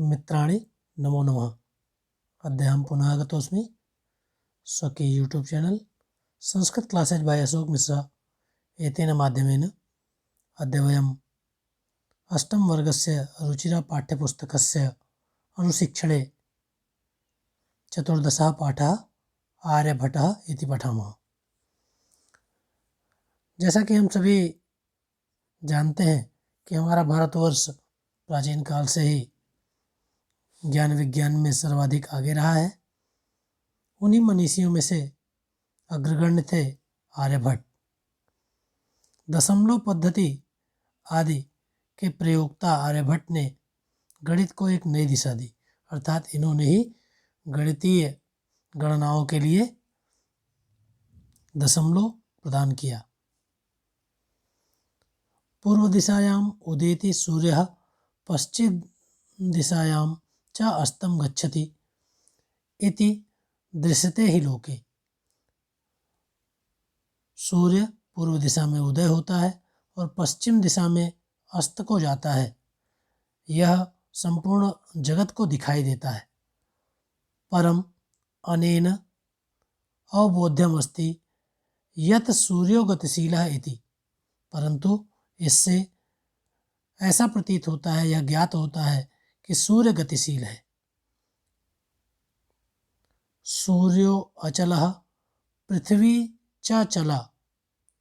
मित्राणि नमो नमः। अद्य पुनः आगतोऽस्मि स्वकीय YouTube channel Sanskrit classes by Ashok Mishra एतेन माध्यमेन अद्य वयम् अष्टम वर्गस्य रुचिरा पाठ्यपुस्तकस्य अनुशिक्षणे चतुर्दशः पाठः आर्यभट्टः इति पठामः। जैसा कि हम सभी जानते हैं कि हमारा भारतवर्ष प्राचीन काल से ही ज्ञान विज्ञान में सर्वाधिक आगे रहा है। उन्हीं मनीषियों में से अग्रगण्य थे आर्यभट्ट। दशमलव पद्धति आदि के प्रयोक्ता आर्यभट्ट ने गणित को एक नई दिशा दी, अर्थात इन्होंने ही गणितीय गणनाओं के लिए दशमलव प्रदान किया। पूर्व दिशायाम उदेति सूर्यः पश्चिम दिशायाम च अस्तं गच्छति इति दृश्यते ही लोके। सूर्य पूर्व दिशा में उदय होता है और पश्चिम दिशा में अस्त को जाता है। यह संपूर्ण जगत को दिखाई देता है। परम अनेन अवबोध्यम अस्ति यत् सूर्यो गतिशीलः इति। परंतु इससे ऐसा प्रतीत होता है, यह ज्ञात होता है कि सूर्य गतिशील है। सूर्यो अचलः पृथ्वी च चला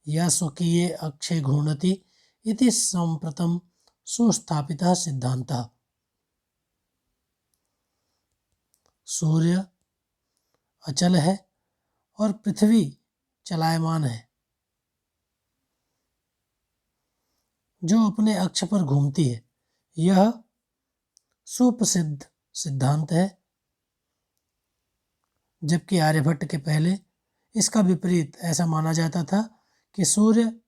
या स्वकीय अक्षे घूर्णति इति संप्रतम सुस्थापितः सिद्धांतः। सूर्य अचल है और पृथ्वी चलायमान है, जो अपने अक्ष पर घूमती है। यह सुप्रसिद्ध सिद्धांत है, जबकि आर्यभट्ट के पहले इसका विपरीत ऐसा माना जाता था कि सूर्य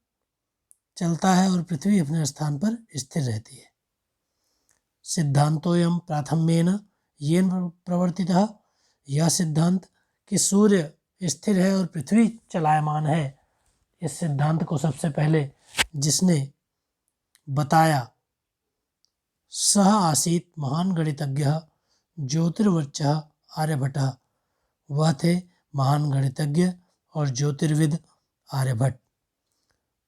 चलता है और पृथ्वी अपने स्थान पर स्थिर रहती है। सिद्धांतोयम प्राथम्येन येन प्रवर्तितः। यह सिद्धांत कि सूर्य स्थिर है और पृथ्वी चलायमान है, इस सिद्धांत को सबसे पहले जिसने बताया सह आसीत महान गणितज्ञः ज्योतिर्वच्चः आर्यभट्टः। वह थे महान गणितज्ञ और ज्योतिर्विद आर्यभट्ट।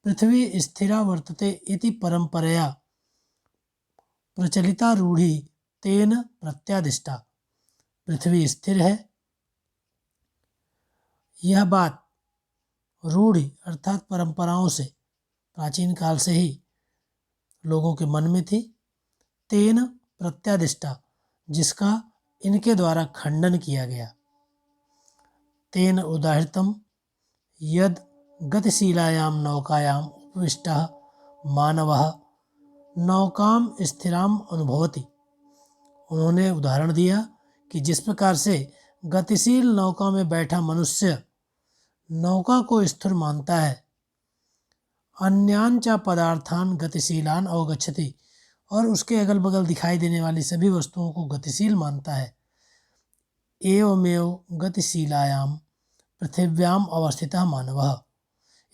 पृथ्वी स्थिरा वर्तते इति परंपरया प्रचलिता रूढ़ि तेन प्रत्यादिष्टा। पृथ्वी स्थिर है, यह बात रूढ़ि अर्थात परंपराओं से प्राचीन काल से ही लोगों के मन में थी। तेन प्रत्यादिष्टा, जिसका इनके द्वारा खंडन किया गया। तेन उदाहृतम यद गतिशीलायाम नौकायाम उपविष्टः मानवः नौकाम स्थिराम अनुभवति। उन्होंने उदाहरण दिया कि जिस प्रकार से गतिशील नौका में बैठा मनुष्य नौका को स्थिर मानता है, अन्यान च पदार्थान गतिशीलान अवगच्छति, और उसके अगल बगल दिखाई देने वाली सभी वस्तुओं को गतिशील मानता है। एवमेव गतिशीलायाम पृथिव्याम अवस्थितः मानवः।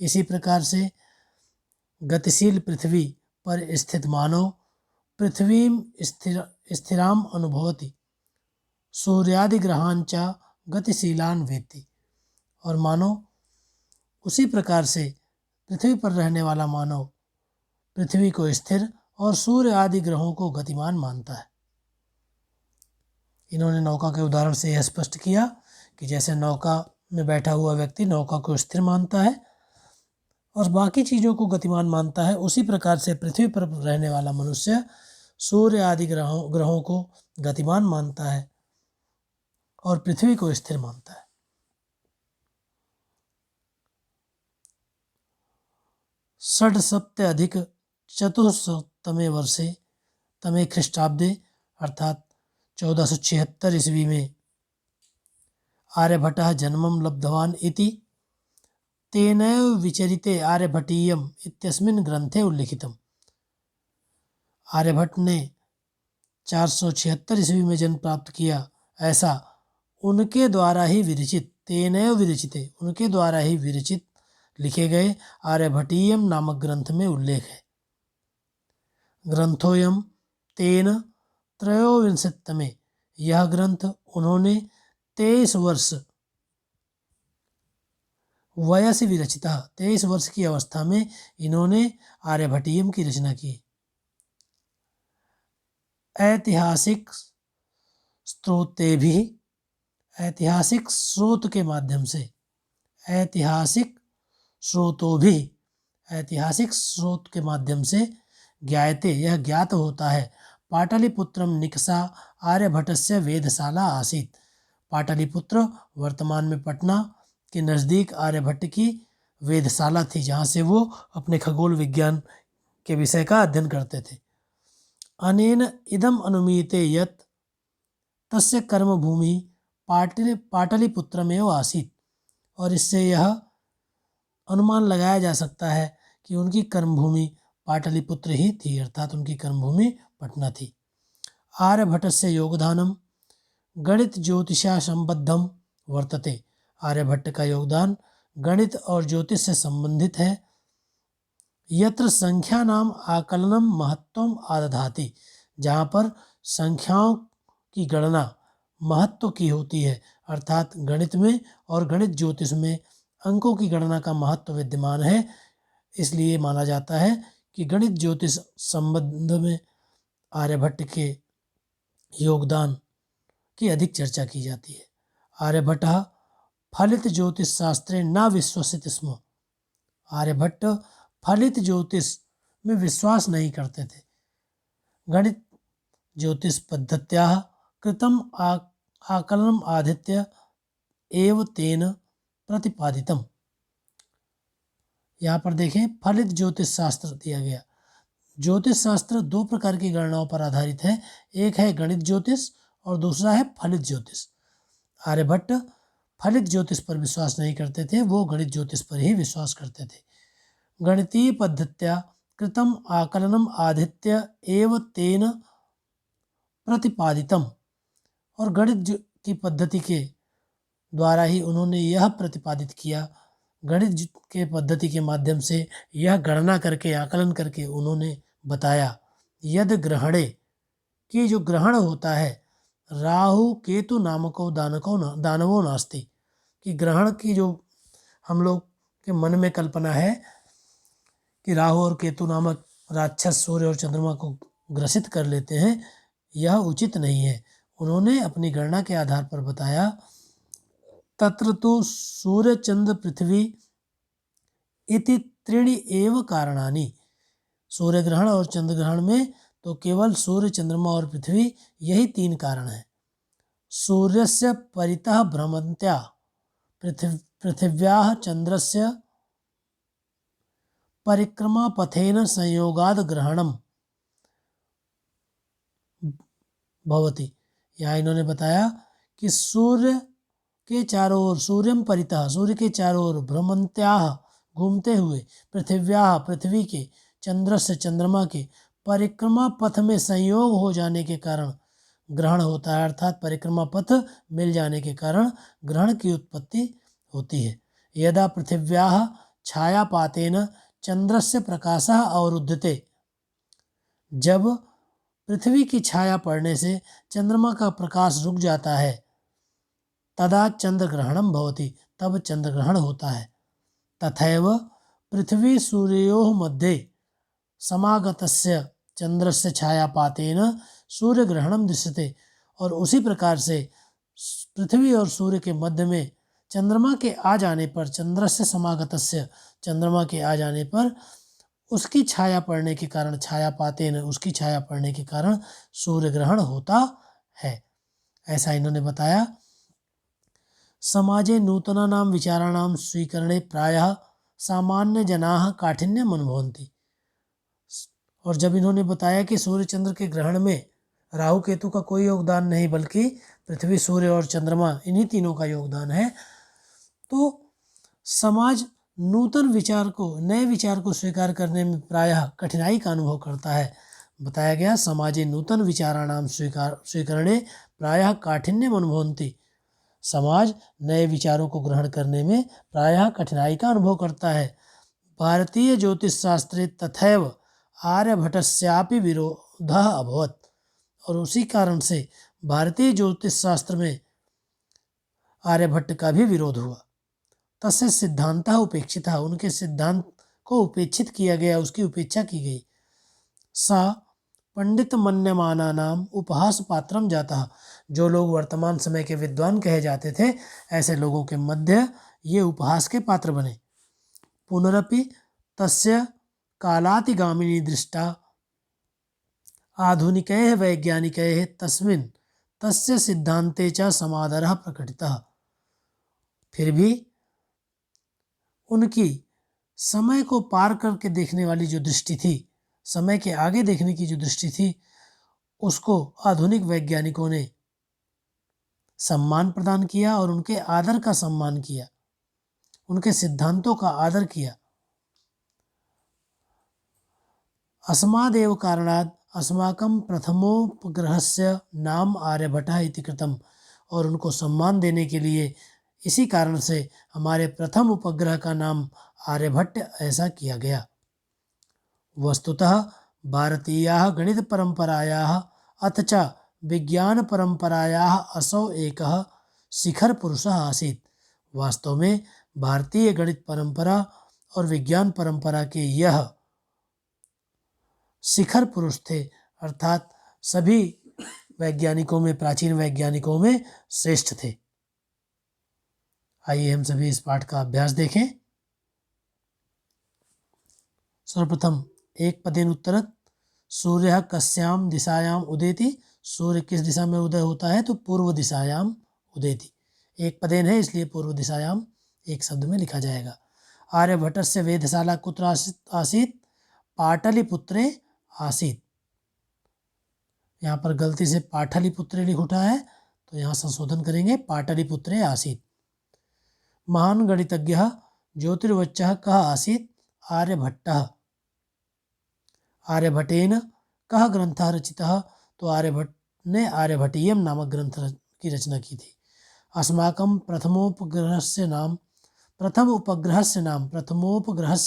इसी प्रकार से गतिशील पृथ्वी पर स्थित मानव पृथ्वीम स्थिराम अनुभवति सूर्यादि ग्रहान च गतिशीलान वेत्ति। और मानव उसी प्रकार से पृथ्वी पर रहने वाला मानव पृथ्वी को स्थिर और सूर्य आदि ग्रहों को गतिमान मानता है। इन्होंने नौका के उदाहरण से यह स्पष्ट किया कि जैसे नौका में बैठा हुआ व्यक्ति नौका को स्थिर मानता है और बाकी चीज़ों को गतिमान मानता है, उसी प्रकार से पृथ्वी पर रहने वाला मनुष्य सूर्य आदि ग्रहों को गतिमान मानता है और पृथ्वी को स्थिर मानता है। षड्सप्त्यधिक चतुःशतमे वर्षे तमे ख्रीष्टाब्दे अर्थात 1476 ईस्वी में आर्यभट्टः जन्मं लब्धवान् इति तेनैव विचरिते आर्यभट्टीयम् इत्यस्मिन् ग्रंथे उल्लिखितम्। आर्यभट्ट ने 476 ईस्वी में जन्म प्राप्त किया, ऐसा उनके द्वारा ही विरचित, तेनैव विरचिते, उनके द्वारा ही विरचित लिखे गए आर्यभट्टीयम नामक ग्रंथ में उल्लेख है। ग्रंथोयम तेन त्रयोविंशतितमे यह ग्रंथ उन्होंने 23 वर्ष वयसि विरचिता, 23 वर्ष की अवस्था में इन्होंने आर्यभट्टीयम की रचना की। ऐतिहासिक स्रोते भी, ऐतिहासिक स्रोत के माध्यम से, ऐतिहासिक स्रोतों भी, ऐतिहासिक स्रोत के माध्यम से ज्ञायते, यह ज्ञात होता है। पाटलिपुत्रम निकषा आर्यभट्टस्य वेधशाला आसीत्। पाटलिपुत्र वर्तमान में पटना के नज़दीक आर्यभट्ट की वेधशाला थी, जहाँ से वो अपने खगोल विज्ञान के विषय का अध्ययन करते थे। अनेन इदम अनुमीयते यत् तस्य कर्मभूमि पाटलिपुत्रमेव आसीत्। और इससे यह अनुमान लगाया जा सकता है कि उनकी कर्मभूमि पाटलिपुत्र ही थी, अर्थात उनकी कर्मभूमि पटना थी। आर्यभट्टस्य योगदानम गणित ज्योतिषा संबद्धम वर्तते। आर्यभट्ट का योगदान गणित और ज्योतिष से संबंधित है। यत्र संख्या नाम आकलनम महत्वम आदधाति, जहाँ पर संख्याओं की गणना महत्व की होती है, अर्थात गणित में और गणित ज्योतिष में अंकों की गणना का महत्व विद्यमान है। इसलिए माना जाता है कि गणित ज्योतिष संबंध में आर्यभट्ट के योगदान की अधिक चर्चा की जाती है। आर्यभट्टः फलित ज्योतिष शास्त्रे न विश्वसित स्म। आर्यभट्ट फलित ज्योतिष में विश्वास नहीं करते थे। गणित ज्योतिष पद्धत्याः कृतम आकलनम आदित्य एव तेन प्रतिपादितम। यहाँ पर देखें, फलित ज्योतिष शास्त्र दिया गया। ज्योतिष शास्त्र दो प्रकार की गणनाओं पर आधारित है, एक है गणित ज्योतिष और दूसरा है फलित ज्योतिष। आर्यभट्ट फलित ज्योतिष पर विश्वास नहीं करते थे, वो गणित ज्योतिष पर ही विश्वास करते थे। गणितीय पद्धत्या कृतम आकलनम आदित्य एव तेन प्रतिपादितम। और गणित की पद्धति के द्वारा ही उन्होंने यह प्रतिपादित किया, गणित के पद्धति के माध्यम से यह गणना करके, आकलन करके उन्होंने बताया। यद ग्रहणे, कि जो ग्रहण होता है, राहु केतु नामको दानवो नास्ति, कि ग्रहण की जो हम लोग के मन में कल्पना है कि राहु और केतु नामक राक्षस सूर्य और चंद्रमा को ग्रसित कर लेते हैं, यह उचित नहीं है। उन्होंने अपनी गणना के आधार पर बताया, तत्र तो सूर्य चंद्र पृथ्वी इति त्रीणि एव कारणानि। सूर्य ग्रहण और चंद्र ग्रहण में तो केवल सूर्य, चंद्रमा और पृथ्वी, यही तीन कारण हैं। सूर्यस्य परितः भ्रमन्त्या पृथिव्याः चंद्रस्य परिक्रमा पथेन संयोगाद ग्रहणम भवति। यहाँ इन्होंने बताया कि सूर्य के चारों ओर, सूर्यम परितः, सूर्य के चारों ओर, भ्रमन्त्याः घूमते हुए, पृथिव्याः पृथ्वी के, चंद्रस्य चंद्रमा के, परिक्रमा पथ में संयोग हो जाने के कारण ग्रहण होता है, अर्थात परिक्रमा पथ मिल जाने के कारण ग्रहण की उत्पत्ति होती है। यदा पृथिव्याः छायापातेन चंद्रस्य प्रकाशः अवरुद्धते, जब पृथ्वी की छाया पड़ने से चंद्रमा का प्रकाश रुक जाता है, तदा चंद्रग्रहणम भवति, तब चंद्रग्रहण होता है। तथैव पृथ्वी सूर्योः मध्ये समागतस्य चंद्रस्य छायापातेन सूर्यग्रहणम दृश्यते। और उसी प्रकार से पृथ्वी और सूर्य के मध्य में चंद्रमा के आ जाने पर, चंद्रस्य समागतस्य, चंद्रमा के आ जाने पर उसकी छाया पड़ने के कारण, छायापातेन, उसकी छाया पड़ने के कारण सूर्य ग्रहण होता है, ऐसा इन्होंने बताया। समाजे नूतनानां विचाराणां स्वीकरणे प्रायः सामान्य जनाः काठिन्यम् अनुभवन्ति। और जब इन्होंने बताया कि सूर्य चंद्र के ग्रहण में राहु केतु का कोई योगदान नहीं, बल्कि पृथ्वी, सूर्य और चंद्रमा, इन्हीं तीनों का योगदान है, तो समाज नूतन विचार को, नए विचार को स्वीकार करने में प्रायः कठिनाई का अनुभव करता है। बताया गया, समाजे नूतन विचाराणाम स्वीकरणे प्रायः काठिन्यम अनुभवन्ति। समाज नए विचारों को ग्रहण करने में प्रायः कठिनाई का अनुभव करता है। भारतीय ज्योतिष शास्त्रे तथैव आर्यभट्टस्यापि विरोधः अभवत्। और उसी कारण से भारतीय ज्योतिष शास्त्र में आर्यभट्ट का भी विरोध हुआ। तस्य सिद्धांतः उपेक्षितः, उनके सिद्धांत को उपेक्षित किया गया, उसकी उपेक्षा की गई। सा पंडित मन्यमाना नाम उपहास पात्रम जाता, जो लोग वर्तमान समय के विद्वान कहे जाते थे, ऐसे लोगों के मध्य ये उपहास के पात्र बने। पुनरपि तस्य कालातिगामिनी दृष्टा आधुनिकैः वैज्ञानिकैः तस्मिन् तस्य सिद्धान्ते च समादरः प्रकटितः। फिर भी उनकी समय को पार करके देखने वाली जो दृष्टि थी, समय के आगे देखने की जो दृष्टि थी, उसको आधुनिक वैज्ञानिकों ने सम्मान प्रदान किया और उनके आदर का सम्मान किया, उनके सिद्धांतों का आदर किया। अस्मादेव कारणात् अस्माकं प्रथमोपग्रहस्य नाम आर्यभट्टः इति कृतम्, और उनको सम्मान देने के लिए इसी कारण से हमारे प्रथम उपग्रह का नाम आर्यभट्ट ऐसा किया गया। वस्तुतः भारतीयाः गणितपरम्परायाः अथ च विज्ञानपरम्परायाः असौ एकः शिखर पुरुषः आसीत्। वास्तव में भारतीय गणित परंपरा और विज्ञान परंपरा के यह शिखर पुरुष थे, अर्थात सभी वैज्ञानिकों में, प्राचीन वैज्ञानिकों में श्रेष्ठ थे। आइए हम सभी इस पाठ का अभ्यास देखें। सर्वप्रथम एक पदेन उत्तरत। सूर्य कस्याम दिशायाम उदेति, सूर्य किस दिशा में उदय होता है, तो पूर्व दिशायाम उदेति। एक पदेन है इसलिए पूर्व दिशायाम एक शब्द में लिखा जाएगा। आर्यभट्टस्य वेधशाला कुत्र आसीत्, पाटलिपुत्रे आसीत्। यहाँ पर गलती से पाटलिपुत्रे लिख उठा है, तो यहाँ संशोधन करेंगे, पाटलिपुत्रे आसीत्। महान गणितज्ञः ज्योतिर्वच्चः कः आसीत्, आर्यभट्टः। आर्यभट्टेन कः ग्रंथः रचितः, तो आर्यभट्ट ने आर्यभट्टीयम नामक ग्रंथ की रचना की थी। अस्माकं प्रथमोपग्रहस्य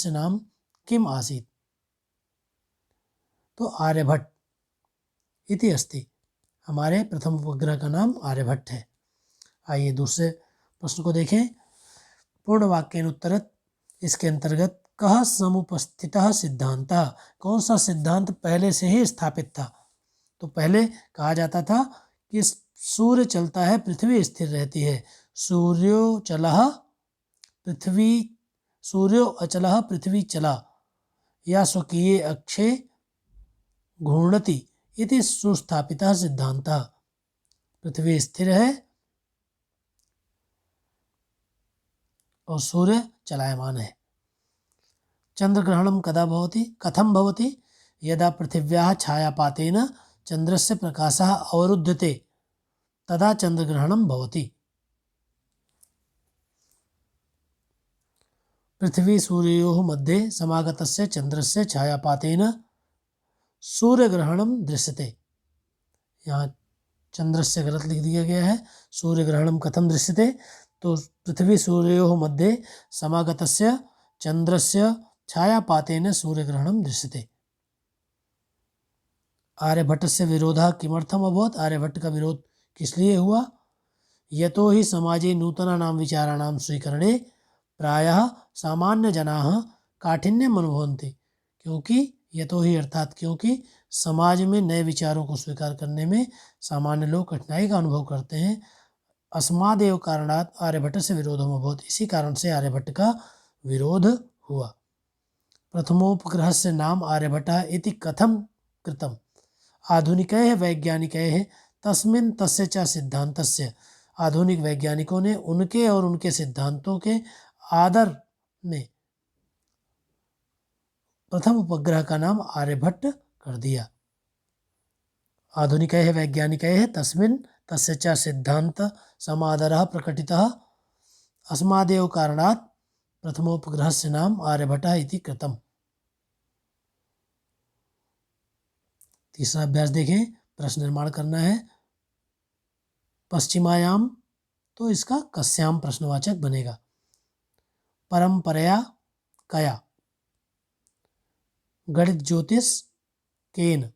नाम किम आसीत्, तो आर्यभट्ट इति अस्ति। हमारे प्रथम उपग्रह का नाम आर्यभट्ट है। आइए दूसरे प्रश्न को देखें। पूर्ण वाक्येन उत्तरत। इसके अंतर्गत कः समुपस्थितः सिद्धांतः, कौन सा सिद्धांत पहले से ही स्थापित था। तो पहले कहा जाता था कि सूर्य चलता है, पृथ्वी स्थिर रहती है। सूर्यो अचलः पृथ्वी चला, या स्वकीय अक्षे घूर्णति इति सुस्थापितः सिद्धांतः। पृथ्वी स्थिर है और सूर्य चलायमान है। चंद्रग्रहणं कथं भवति, यदा पृथिव्याः छायापातेन चंद्रस्य प्रकाशः अवरुध्यते तदा चंद्रग्रहणं भवति। पृथ्वी सूर्योः मध्ये समागतस्य चंद्रस्य छायापातेन सूर्यग्रहणं दृश्यते। यहाँ चंद्रस्य गलत लिख दिया गया है। सूर्यग्रहणं कथं दृश्यते, तो पृथ्वी सूर्योः मध्ये समागतस्य चंद्रस्य छायापातेन सूर्यग्रहणं दृश्यते। आर्यभट्टस्य विरोधः किमर्थम् अभवत्, आर्यभट्ट का विरोध किस लिए हुआ। यतो हि समाजे नूतनानां विचाराणां स्वीकरणे प्रायः सामान्यजनाः काठिन्यम् अनुभवन्ति। क्योंकि यतो ही अर्थात क्योंकि समाज में नए विचारों को स्वीकार करने में सामान्य लोग कठिनाई का अनुभव करते हैं। अस्मादेव कारणात् आर्यभट्ट से विरोधम अभवत्, इसी कारण से आर्यभट्ट का विरोध हुआ। प्रथमोपग्रहस्य नाम आर्यभट्टः इति कथं कृतम्, आधुनिकैः वैज्ञानिकैः तस्मिन् तस्य च सिद्धान्तस्य, आधुनिक वैज्ञानिकों ने उनके और उनके सिद्धांतों के आदर में प्रथम उपग्रह का नाम आर्यभट्ट कर दिया। आधुनिकैः वैज्ञानिकैः तस्मिन् तस्य च सिद्धांत समादरः प्रकटितः, अस्मादेव कारणात् प्रथमोपग्रहस्य नाम आर्यभट्टः इति कृतम्। तीसरा अभ्यास देखें। प्रश्न निर्माण करना है। पश्चिमायाम, तो इसका कस्याम प्रश्नवाचक बनेगा। परंपरया कया, गणित ज्योतिष केन,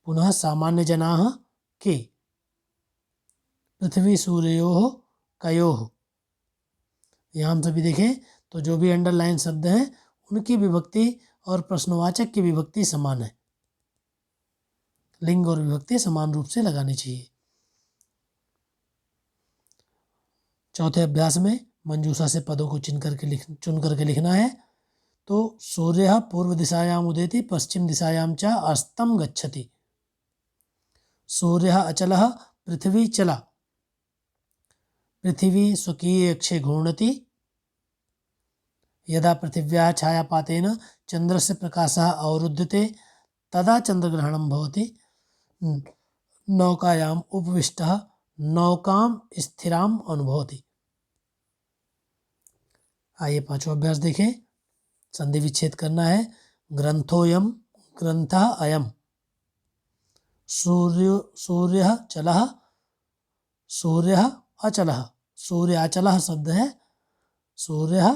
पुनः सामान्यजनाः के पृथ्वी सूर्योः कयोः। यहाँ हम सभी देखें तो जो भी अंडरलाइन शब्द हैं उनकी विभक्ति और प्रश्नवाचक की विभक्ति समान है, लिंग और विभक्ति समान रूप से लगानी चाहिए। चौथे अभ्यास में मंजूषा से पदों को चुन करके लिखना है। तो सूर्यः पूर्व दिशायाम उदेति पश्चिम दिशायाम च अस्तं गच्छति। सूर्यः अचलः पृथ्वी चला। पृथिवी स्वकीये अक्षे घूर्णति। यदा पृथिव्याः छायापातेन चन्द्रस्य प्रकाशः अवरुध्यते तदा चन्द्रग्रहणं भवति। नौकायाम् उपविष्टः नौकां स्थिराम् अनुभवति। आइए पांचवा अभ्यास देखें। संधि विच्छेद करना है। ग्रंथोऽयं ग्रंथः अयम्। सूर्यः चलः सूर्यः अचलः। सूर्य अचलः शब्द है, सूर्यः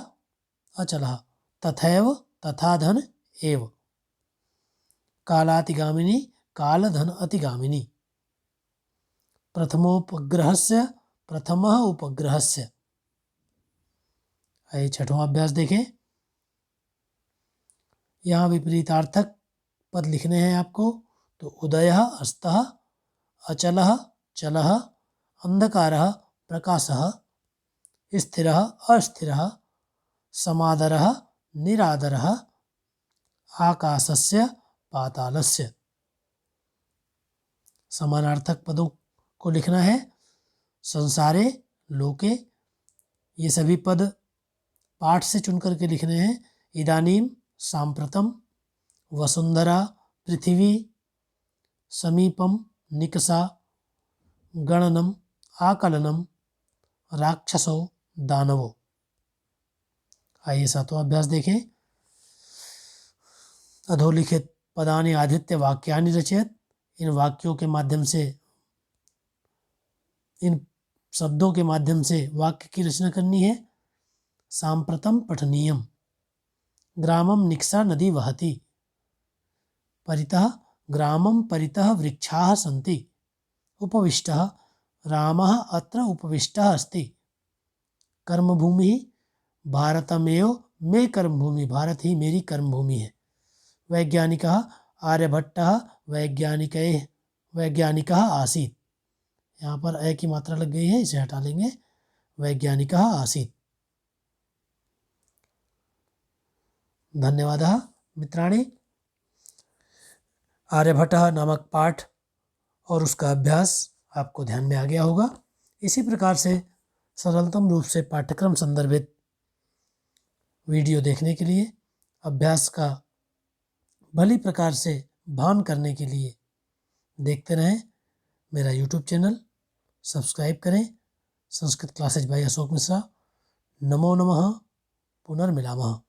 अचलः। तथैव तथा धन एव। कालातिगामिनी कालधन अतिगामिनी। प्रथमोपग्रहस्य प्रथमः उपग्रहस्य। आइए छठवां अभ्यास देखें। यहाँ विपरीतार्थक पद लिखने हैं आपको। तो उदयः अस्तः, अचलः चलः, अंधकारः प्रकाशः, स्थिरः अस्थिरः, समादरः निरादरः, आकाशस्य पातालस्य। समानार्थक पदों को लिखना है। संसारे, लोके, ये सभी पद पाठ से चुन करके लिखने हैं। इदानीम, सांप्रतम, वसुंधरा, पृथ्वी, समीपम, निकषा, गणनम, आकलनम, राक्षसो, दानवो। आइए सातवां अभ्यास देखें। अधोलिखित पदानि आधृत्य वाक्यानि रचयत। इन वाक्यों के माध्यम से, इन शब्दों के माध्यम से वाक्य की रचना करनी है। सांप्रतम पठनीयम। ग्रामम निकषा नदी वहति। परितः ग्रामं परितः वृक्षाः सन्ति। उपविष्टः रामः अत्र उपविष्टः अस्ति। कर्मभूमिः भारतमेव मे कर्मभूमि। भारत ही मेरी कर्मभूमि है। वैज्ञानिकः आर्यभट्टः वैज्ञानिकः आसीत्। यहाँ पर अ की मात्रा लग गई है, इसे हटा लेंगे। वैज्ञानिकः आसीत्। धन्यवादः मित्राणि। आर्यभट्टः नामक पाठ और उसका अभ्यास आपको ध्यान में आ गया होगा। इसी प्रकार से सरलतम रूप से पाठ्यक्रम संदर्भित वीडियो देखने के लिए, अभ्यास का भली प्रकार से भान करने के लिए देखते रहें मेरा YouTube चैनल। सब्सक्राइब करें। Sanskrit classes by Ashok Mishra. नमो नमः। पुनर्मिलामः।